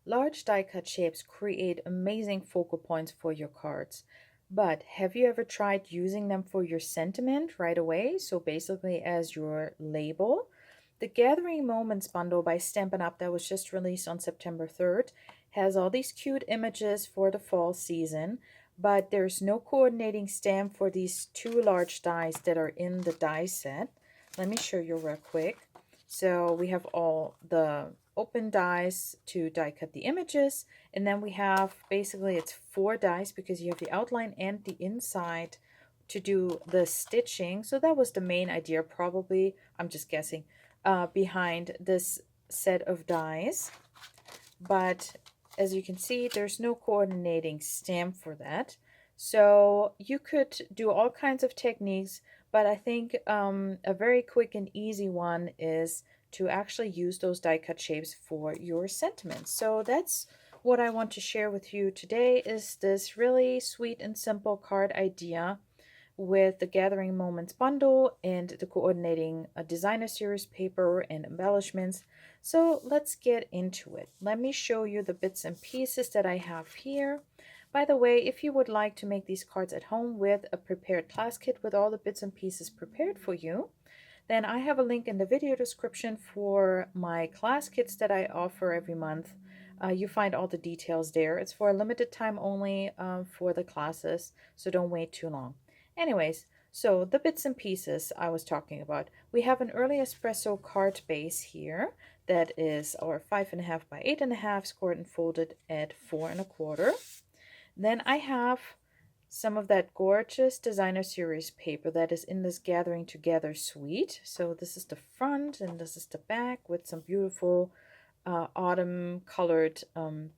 Large die cut shapes create amazing focal points for your cards. But have you ever tried using them for your sentiment right away? So basically as your label. The Gathering Moments bundle by Stampin' Up! That was just released on September 3rd has all these cute images for the fall season, but there's no coordinating stamp for these two large dies that are in the die set. Let me show you real quick. So we have all the open dies to die cut the images, and then we have basically it's 4 dies because you have the outline and the inside to do the stitching. So that was the main idea, probably, I'm just guessing, behind this set of dies. But as you can see, there's no coordinating stamp for that. So you could do all kinds of techniques, but I think a very quick and easy one is to actually use those die cut shapes for your sentiments. So that's what I want to share with you today, is this really sweet and simple card idea with the Gathering Moments bundle and the coordinating designer series paper and embellishments. So let's get into it. Let me show you the bits and pieces that I have here. By the way, if you would like to make these cards at home with a prepared class kit with all the bits and pieces prepared for you, then I have a link in the video description for my class kits that I offer every month. You find all the details there. It's for a limited time only for the classes, so don't wait too long. Anyways, so the bits and pieces I was talking about. We have an early espresso card base here that is our 5.5 by 8.5, scored and folded at 4.25. Then I have some of that gorgeous designer series paper that is in this Gathering Together suite. So this is the front and this is the back with some beautiful autumn colored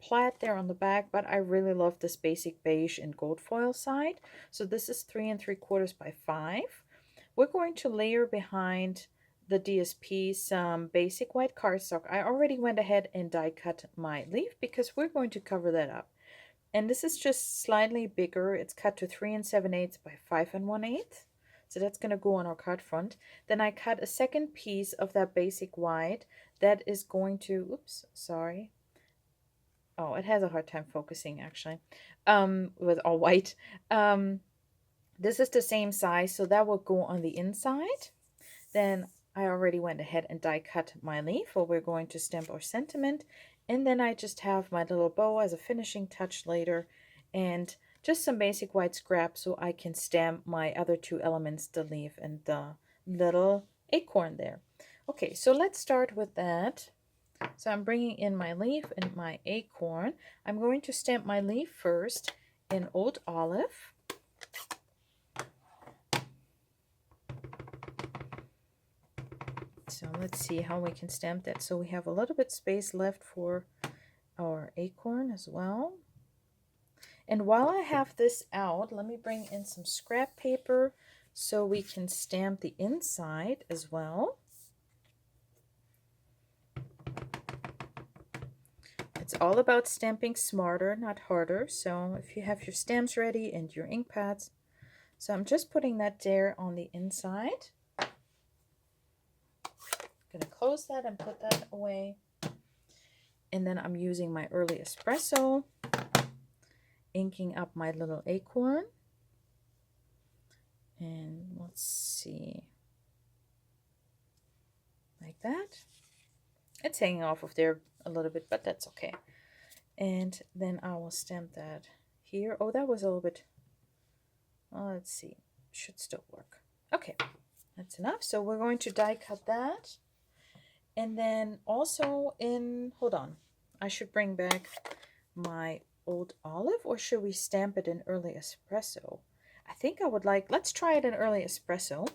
plaid there on the back, but I really love this basic beige and gold foil side. So this is 3 3/4 by 5. We're going to layer behind the DSP some basic white cardstock. I already went ahead and die cut my leaf because we're going to cover that up. And this is just slightly bigger. It's cut to 3 7/8 by 5 1/8. So that's going to go on our card front. Then I cut a second piece of that basic white that is going to, oops, sorry. Oh, it has a hard time focusing actually, with all white. This is the same size, so that will go on the inside. Then I already went ahead and die cut my leaf where we're going to stamp our sentiment. And then I just have my little bow as a finishing touch later, and just some basic white scrap so I can stamp my other two elements, the leaf and the little acorn there. Okay, so let's start with that. So I'm bringing in my leaf and my acorn. I'm going to stamp my leaf first in Old Olive. So let's see how we can stamp that. So we have a little bit space left for our acorn as well. And while I have this out, let me bring in some scrap paper so we can stamp the inside as well. It's all about stamping smarter, not harder. So if you have your stamps ready and your ink pads, so I'm just putting that there on the inside. I'm going to close that and put that away. And then I'm using my early espresso, inking up my little acorn. And let's see, like that. It's hanging off of there a little bit, but that's okay. And then I will stamp that here. Oh, that was a little bit, well, let's see, should still work. Okay, that's enough. So we're going to die cut that. And then also in, hold on, I should bring back my Old Olive, or should we stamp it in early espresso? I think I would like, let's try it in early espresso.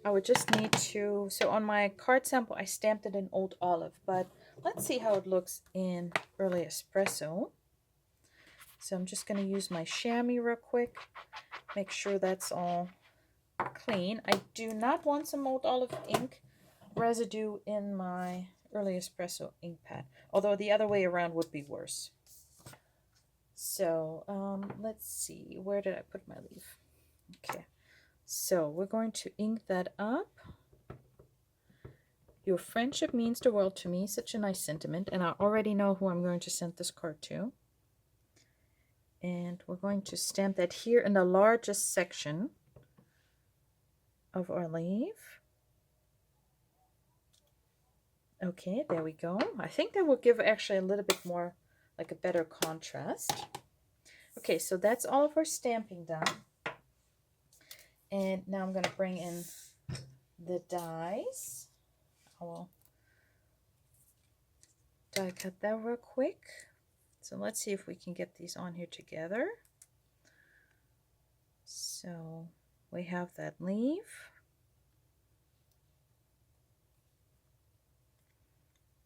I would just need to, so on my card sample I stamped it in Old Olive, but let's see how it looks in early espresso. So I'm just going to use my chamois real quick, make sure that's all clean. I do not want some Old Olive ink residue in my early espresso ink pad, although the other way around would be worse. So let's see, where did I put my leaf? Okay, so we're going to ink that up, Your friendship means the world to me. Such a nice sentiment. And I already know who I'm going to send this card to. And we're going to stamp that here in the largest section of our leaf. Okay, there we go. I think that will give actually a little bit more, like a better contrast. Okay, so that's all of our stamping done. And now I'm going to bring in the dies. I will die cut that real quick. So let's see if we can get these on here together. So we have that leaf.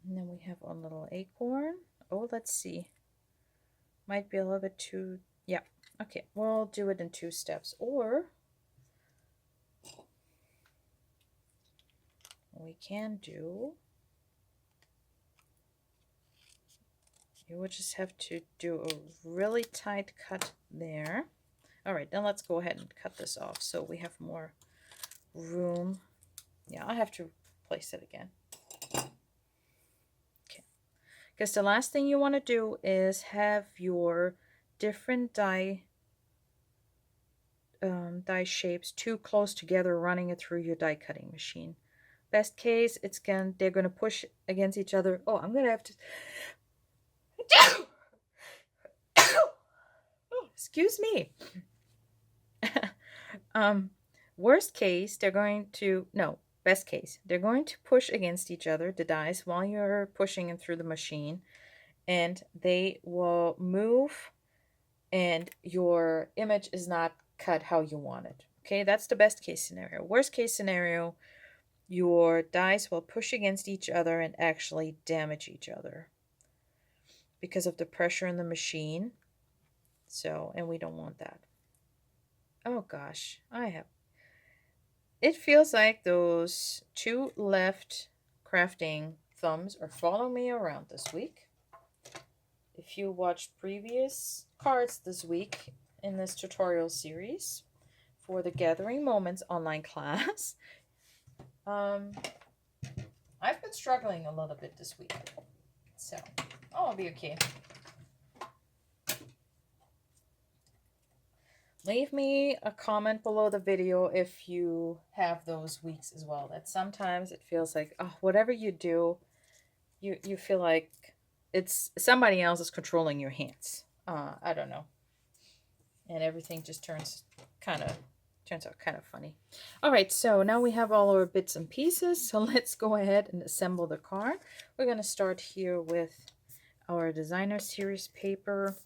And then we have our little acorn. Oh, let's see. Might be a little bit too, yeah. Okay, we'll do it in 2 steps. Or we can do, you would just have to do a really tight cut there. All right, then let's go ahead and cut this off so we have more room. Yeah, I have to place it again. Okay, because the last thing you want to do is have your different die shapes too close together running it through your die cutting machine. Best case, they're gonna push against each other. Oh, I'm gonna have to oh, excuse me. Worst case, best case, they're going to push against each other, the dies, while you're pushing them through the machine, and they will move, and your image is not cut how you want it. Okay, that's the best case scenario. Worst case scenario, your dies will push against each other and actually damage each other because of the pressure in the machine. So, and we don't want that. Oh gosh, it feels like those 2 left crafting thumbs are following me around this week. If you watched previous cards this week in this tutorial series for the Gathering Moments online class, I've been struggling a little bit this week. So, I'll be okay. Leave me a comment below the video if you have those weeks as well. That sometimes it feels like, oh, whatever you do, you feel like it's somebody else is controlling your hands. I don't know. And everything just turns out kind of funny. All right, so now we have all our bits and pieces. So let's go ahead and assemble the card. We're going to start here with our designer series paper.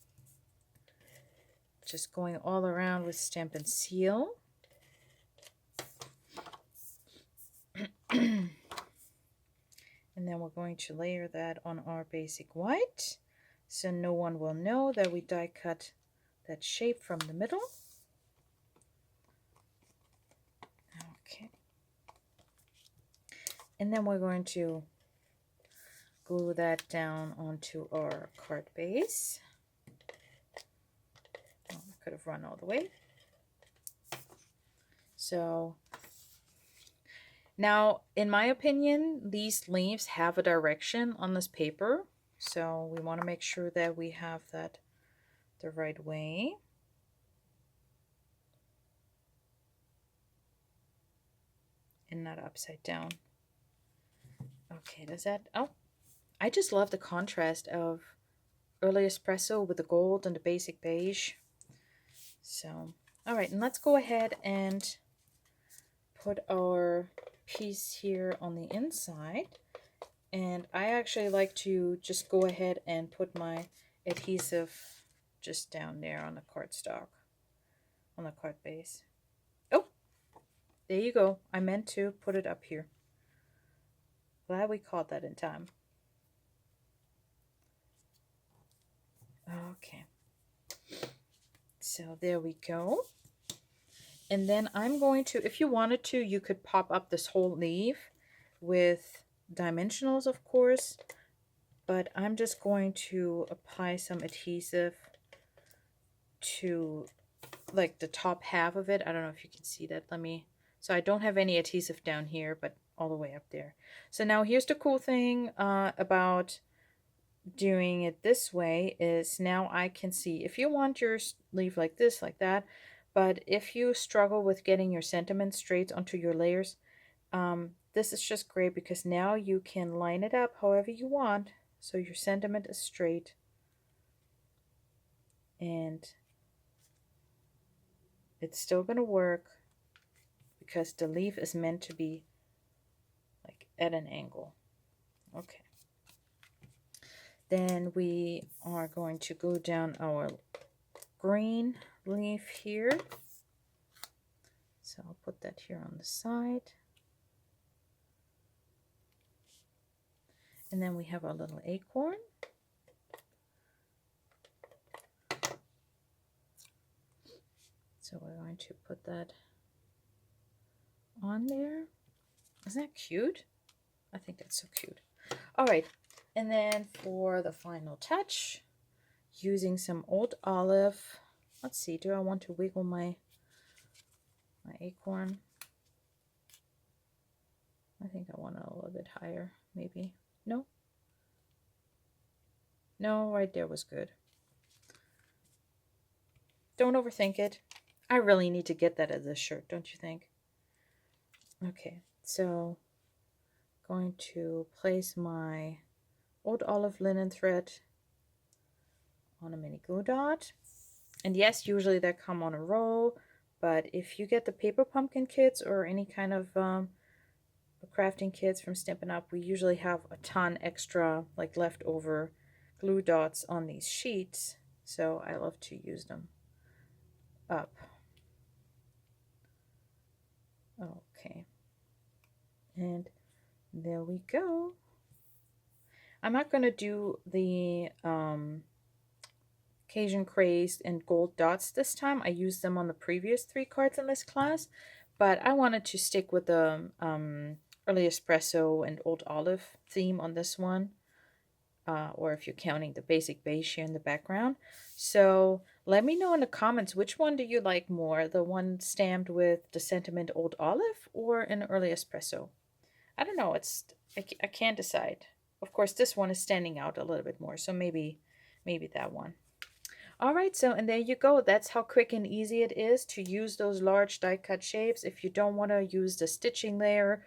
Just going all around with Stampin' Seal. And then we're going to layer that on our basic white, so no one will know that we die cut that shape from the middle. Okay. And then we're going to glue that down onto our card base. Oh, I could have run all the way. So now, in my opinion, these leaves have a direction on this paper. So we want to make sure that we have that the right way. And not upside down. Okay, does that... Oh, I just love the contrast of early espresso with the gold and the basic beige. So, all right, and let's go ahead and put our piece here on the inside. And I actually like to just go ahead and put my adhesive just down there on the cardstock, on the card base. Oh, there you go. I meant to put it up here. Glad we caught that in time. Okay. So there we go. And then I'm going to, if you wanted to, you could pop up this whole leaf with dimensionals, of course. But I'm just going to apply some adhesive to like the top half of it. I don't know if you can see that. So I don't have any adhesive down here, but all the way up there. So now here's the cool thing about doing it this way is now I can see if you want your sleeve like this, like that, but if you struggle with getting your sentiment straight onto your layers, this is just great because now you can line it up however you want so your sentiment is straight, and it's still going to work because the leaf is meant to be like at an angle. Okay. Then we are going to go down our green leaf here. So I'll put that here on the side. And then we have our little acorn. So we're going to put that on there. Isn't that cute? I think that's so cute. All right. And then for the final touch, using some old olive. Let's see, do I want to wiggle my acorn? I think I want it a little bit higher, maybe. No? No, right there was good. Don't overthink it. I really need to get that as a shirt, don't you think? Okay, so going to place my old olive linen thread on a mini glue dot. And yes, usually they come on a roll, but if you get the paper pumpkin kits or any kind of crafting kits from Stampin' Up, we usually have a ton extra like leftover glue dots on these sheets, so I love to use them up. Okay, and there we go. I'm not going to do the Cajun Craze and gold dots this time. I used them on the previous 3 cards in this class, but I wanted to stick with the early espresso and old olive theme on this one, or if you're counting the basic beige here in the background. So let me know in the comments, which one do you like more, the one stamped with the sentiment old olive or an early espresso? I don't know, I can't decide. Of course, this one is standing out a little bit more, so maybe that one. All right, so and there you go. That's how quick and easy it is to use those large die cut shapes. If you don't want to use the stitching layer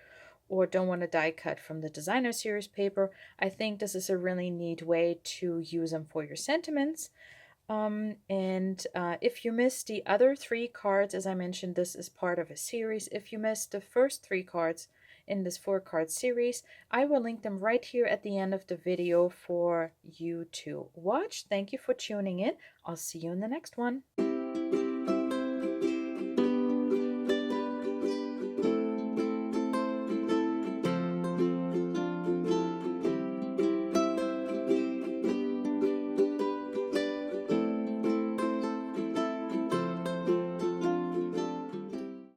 or don't want to die cut from the designer series paper, I think this is a really neat way to use them for your sentiments. If you missed the other 3 cards, as I mentioned, this is part of a series. If you missed the first 3 cards in this 4-card series, I will link them right here at the end of the video for you to watch. Thank you for tuning in. I'll see you in the next one.